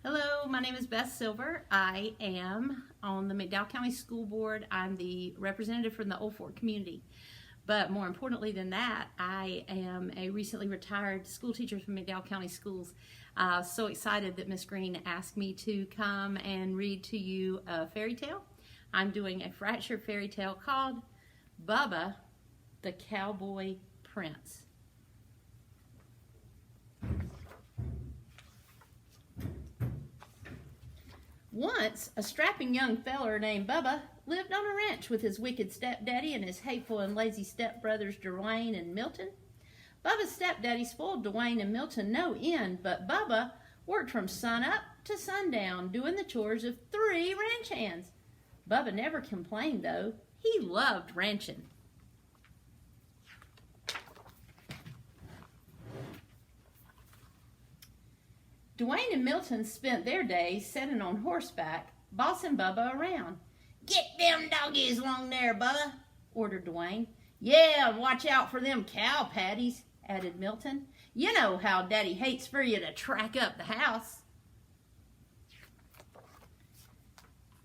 Hello, my name is Beth Silver. I am on the McDowell County School Board. I'm the representative from the Old Fort community. But more importantly than that, I am a recently retired school teacher from McDowell County Schools. So excited that Miss Green asked me to come and read to you a fairy tale. I'm doing a fractured fairy tale called Bubba, the Cowboy Prince. Once, a strapping young feller named Bubba lived on a ranch with his wicked stepdaddy and his hateful and lazy stepbrothers Dwayne and Milton. Bubba's stepdaddy spoiled Dwayne and Milton no end, but Bubba worked from sun up to sundown doing the chores of 3 ranch hands. Bubba never complained though. He loved ranching. Dwayne and Milton spent their days sitting on horseback, bossing Bubba around. "Get them doggies along there, Bubba," ordered Dwayne. "Yeah, and watch out for them cow patties," added Milton. "You know how Daddy hates for you to track up the house."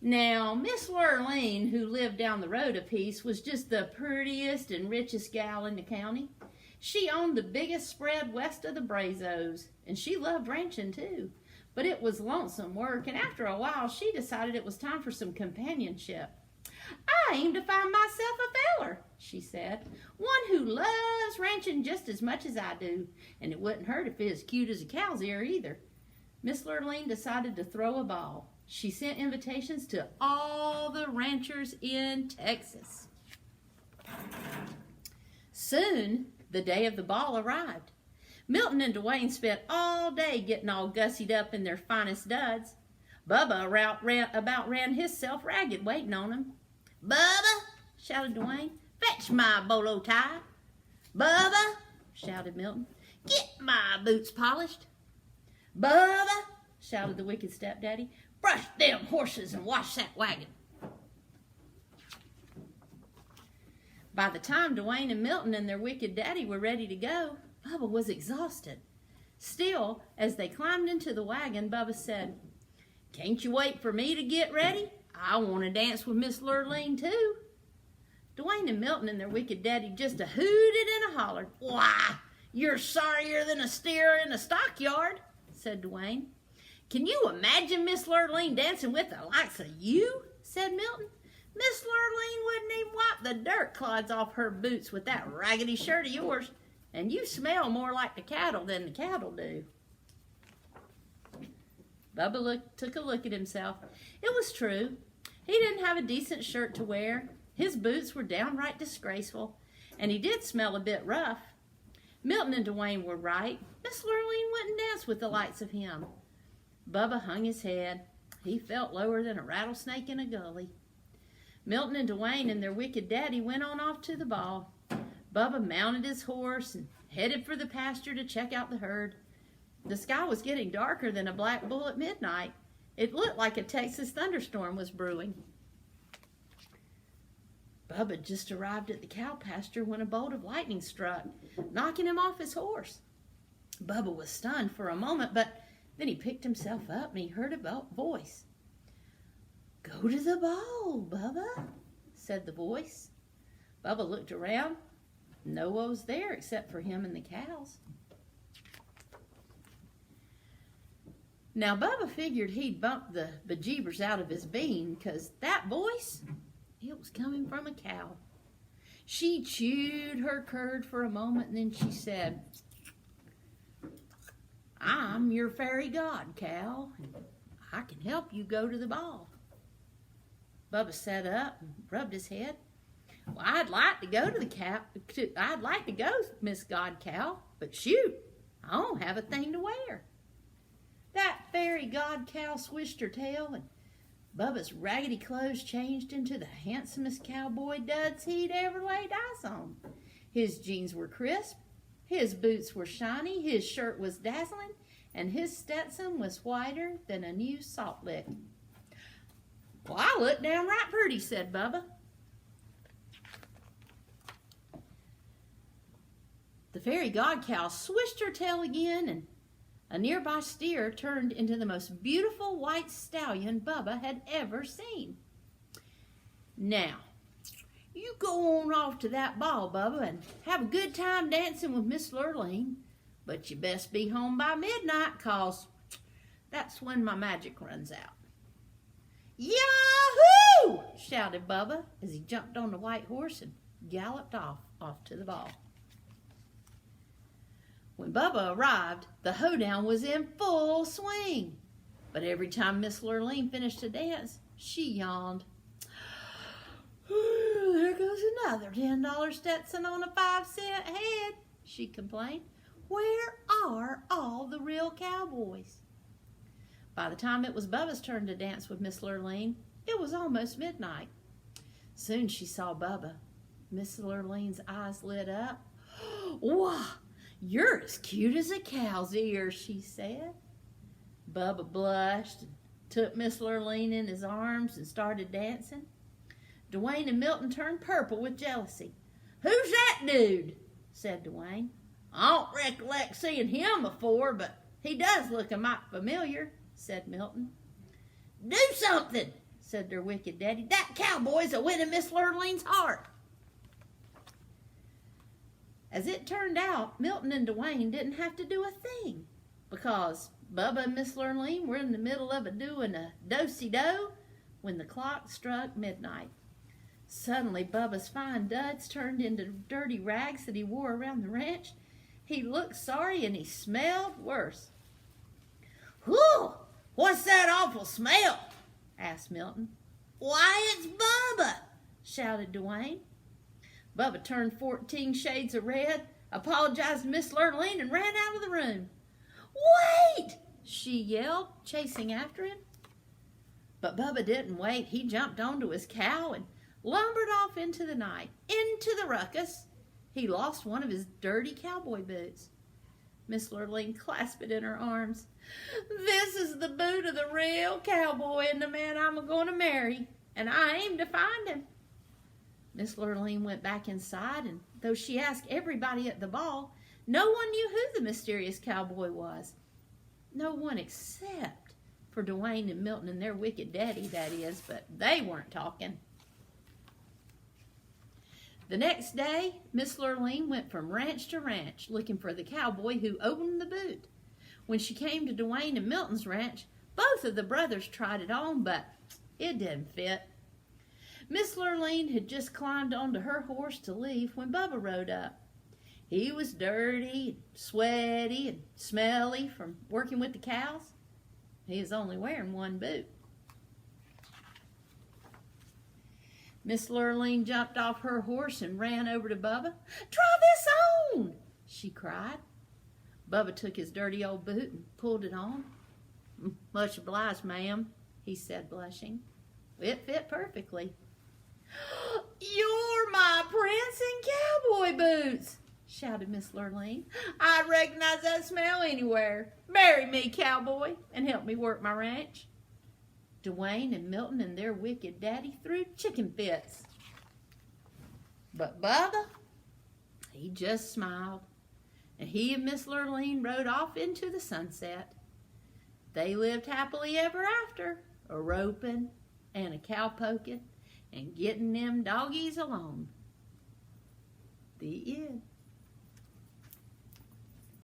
Now, Miss Lurleen, who lived down the road a piece, was just the prettiest and richest gal in the county. She owned the biggest spread west of the Brazos, and she loved ranching too. But it was lonesome work, and after a while she decided it was time for some companionship. "I aim to find myself a feller," she said, "one who loves ranching just as much as I do, and it wouldn't hurt if it's as cute as a cow's ear either." Miss Lurleen decided to throw a ball. She sent invitations to all the ranchers in Texas. Soon, the day of the ball arrived. Milton and Dwayne spent all day getting all gussied up in their finest duds. Bubba ran himself ragged waiting on him. "Bubba," shouted Dwayne, "fetch my bolo tie." "Bubba," shouted Milton, "get my boots polished." "Bubba," shouted the wicked stepdaddy, "brush them horses and wash that wagon." By the time Dwayne and Milton and their wicked daddy were ready to go, Bubba was exhausted. Still, as they climbed into the wagon, Bubba said, "Can't you wait for me to get ready? I want to dance with Miss Lurleen too." Dwayne and Milton and their wicked daddy just hooted and hollered. "Why, you're sorrier than a steer in a stockyard," said Dwayne. "Can you imagine Miss Lurleen dancing with the likes of you?" said Milton. "Miss Lurleen wouldn't even wipe the dirt clods off her boots with that raggedy shirt of yours, and you smell more like the cattle than the cattle do." Bubba took a look at himself. It was true. He didn't have a decent shirt to wear. His boots were downright disgraceful, and he did smell a bit rough. Milton and Dwayne were right. Miss Lurleen wouldn't dance with the likes of him. Bubba hung his head. He felt lower than a rattlesnake in a gully. Milton and Dwayne and their wicked daddy went on off to the ball. Bubba mounted his horse and headed for the pasture to check out the herd. The sky was getting darker than a black bull at midnight. It looked like a Texas thunderstorm was brewing. Bubba just arrived at the cow pasture when a bolt of lightning struck, knocking him off his horse. Bubba was stunned for a moment, but then he picked himself up and he heard a voice. "Go to the ball, Bubba," said the voice. Bubba looked around. No one was there except for him and the cows. Now Bubba figured he'd bumped the bejeebers out of his bean, because that voice, it was coming from a cow. She chewed her curd for a moment and then she said, "I'm your fairy god, cow, and I can help you go to the ball." Bubba sat up and rubbed his head. "Well, I'd like to go Miss God Cow, but shoot, I don't have a thing to wear." That fairy god cow swished her tail, and Bubba's raggedy clothes changed into the handsomest cowboy duds he'd ever laid eyes on. His jeans were crisp, his boots were shiny, his shirt was dazzling, and his Stetson was whiter than a new salt lick. "Well, I look downright pretty," said Bubba. The fairy god cow swished her tail again, and A nearby steer turned into the most beautiful white stallion Bubba had ever seen. Now, you go on off to that ball, Bubba, and have a good time dancing with Miss Lurleen. But you best be home by midnight, 'cause that's when my magic runs out. Yahoo! Shouted Bubba as he jumped on the white horse and galloped off to the ball. When Bubba arrived, the hoedown was in full swing. But every time Miss Lurleen finished a dance, she yawned. There goes another $10 Stetson on a 5-cent head, she complained. Where are all the real cowboys? By the time it was Bubba's turn to dance with Miss Lurleen, it was almost midnight. Soon she saw Bubba. Miss Lurleen's eyes lit up. Why, you're as cute as a cow's ear, she said. Bubba blushed and took Miss Lurleen in his arms and started dancing. Dwayne and Milton turned purple with jealousy. Who's that dude? Said Dwayne. I don't recollect seeing him before, but he does look a mite familiar, said Milton. Do something, said their wicked daddy. That cowboy's a winning Miss Lurleen's heart. As it turned out, Milton and Dwayne didn't have to do a thing, because Bubba and Miss Lurleen were in the middle of doing a do-si-do when the clock struck midnight. Suddenly, Bubba's fine duds turned into dirty rags that he wore around the ranch. He looked sorry and he smelled worse. Whew! What's that awful smell? Asked Milton. Why, it's Bubba! Shouted Dwayne. Bubba turned 14 shades of red, apologized to Miss Lurleen, and ran out of the room. Wait! She yelled, chasing after him. But Bubba didn't wait. He jumped onto his cow and lumbered off into the night, into the ruckus. He lost one of his dirty cowboy boots. Miss Lurleen clasped it in her arms. This is the boot of the real cowboy and the man I'm going to marry, and I aim to find him. Miss Lurleen went back inside, and though she asked everybody at the ball, no one knew who the mysterious cowboy was. No one except for Dwayne and Milton and their wicked daddy, that is, but they weren't talking. The next day, Miss Lurleen went from ranch to ranch looking for the cowboy who owned the boot. When she came to Dwayne and Milton's ranch, both of the brothers tried it on, but it didn't fit. Miss Lurleen had just climbed onto her horse to leave when Bubba rode up. He was dirty, sweaty, and smelly from working with the cows. He was only wearing one boot. Miss Lurleen jumped off her horse and ran over to Bubba. Try this on, she cried. Bubba took his dirty old boot and pulled it on. Much obliged, ma'am, he said, blushing. It fit perfectly. You're my prince in cowboy boots, shouted Miss Lurleen. I'd recognize that smell anywhere. Marry me, cowboy, and help me work my ranch. Dwayne and Milton and their wicked daddy threw chicken fits. But Bubba, he just smiled, and he and Miss Lurleen rode off into the sunset. They lived happily ever after, a roping and a cow poking and getting them doggies along. The end.